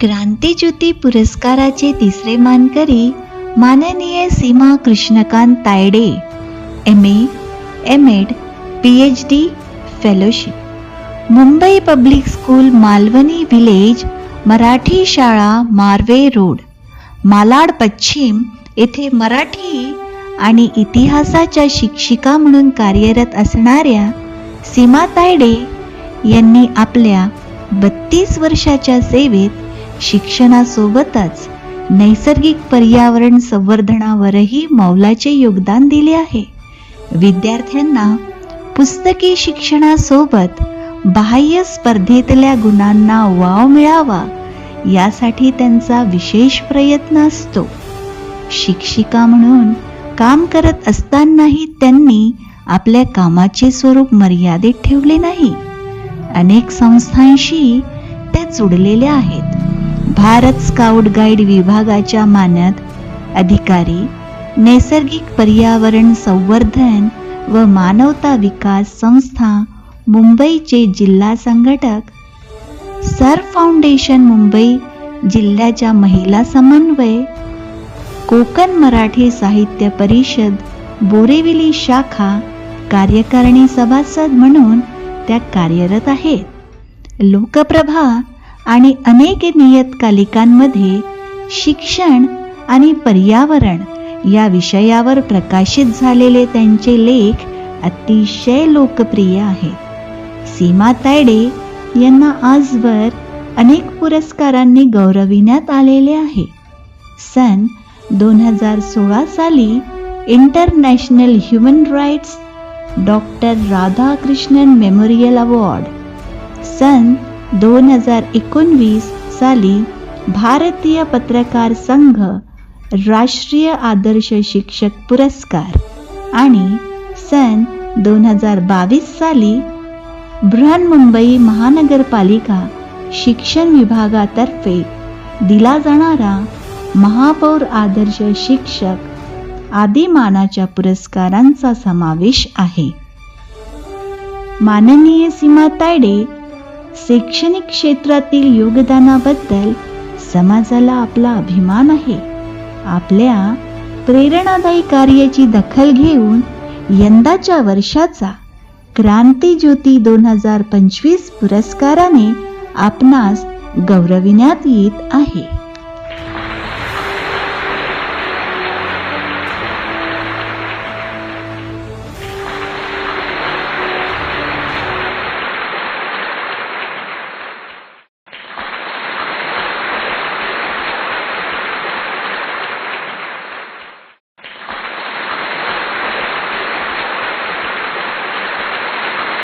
क्रांतिज्योती पुरस्काराचे तिसरे मानकरी माननीय Seema Krishnakant Tayade, MA, MAd, PhD, fellowship. Mumbai public school, Malvani village, Marathi शाळा, मार्वे रोड, मालाड पश्चिम येथे मराठी आणि इतिहासाच्या शिक्षिका म्हणून कार्यरत असणाऱ्या सीमा तायडे यांनी आपल्या 32 वर्षाच्या सेवेत शिक्षणासोबतच नैसर्गिक पर्यावरण संवर्धनावरही मौलाचे योगदान दिले आहे. विद्यार्थ्यांना पुस्तकी शिक्षणासोबत बाह्य स्पर्धेतल्या गुणांना वाव मिळावा यासाठी त्यांचा विशेष प्रयत्न असतो. शिक्षिका म्हणून काम करत असतानाही त्यांनी आपल्या कामाचे स्वरूप मर्यादित ठेवले नाही. अनेक संस्थांशी त्या जोडलेल्या आहेत. भारत स्काउट गाईड विभागाच्या मानद अधिकारी, नैसर्गिक पर्यावरण संवर्धन व मानवता विकास संस्था मुंबईचे जिल्हा संघटक, सर फाउंडेशन मुंबई जिल्ह्याच्या महिला समन्वय, कोकण मराठी साहित्य परिषद बोरिवली शाखा कार्यकारिणी सभासद म्हणून त्या कार्यरत आहेत. लोकप्रभा आणि अनेक नियतकालिकांमध्ये शिक्षण आणि पर्यावरण या विषयावर प्रकाशित झालेले त्यांचे लेख अतिशय लोकप्रिय आहेत. सीमा तायडे यांना आजवर अनेक पुरस्कारांनी गौरविण्यात आलेले आहे. सन 2016 साली international human rights doctor Radhakrishnan memorial award, सन 2019 साली भारतीय पत्रकार संघ राष्ट्रीय आदर्श शिक्षक पुरस्कार आणि सन 2022 साली बृहन्मुंबई महानगरपालिका शिक्षण विभागातर्फे दिला जाणारा महापौर आदर्श शिक्षक आदी मानाच्या पुरस्कारांचा समावेश आहे. माननीय सीमा तायडे शैक्षणिक क्षेत्रातील योगदानाबद्दल समाजाला आपला अभिमान आहे. आपल्या प्रेरणादायी कार्याची दखल घेऊन यंदाच्या वर्षाचा क्रांतिज्योती 2025 पुरस्काराने आपणास गौरविण्यात येत आहे.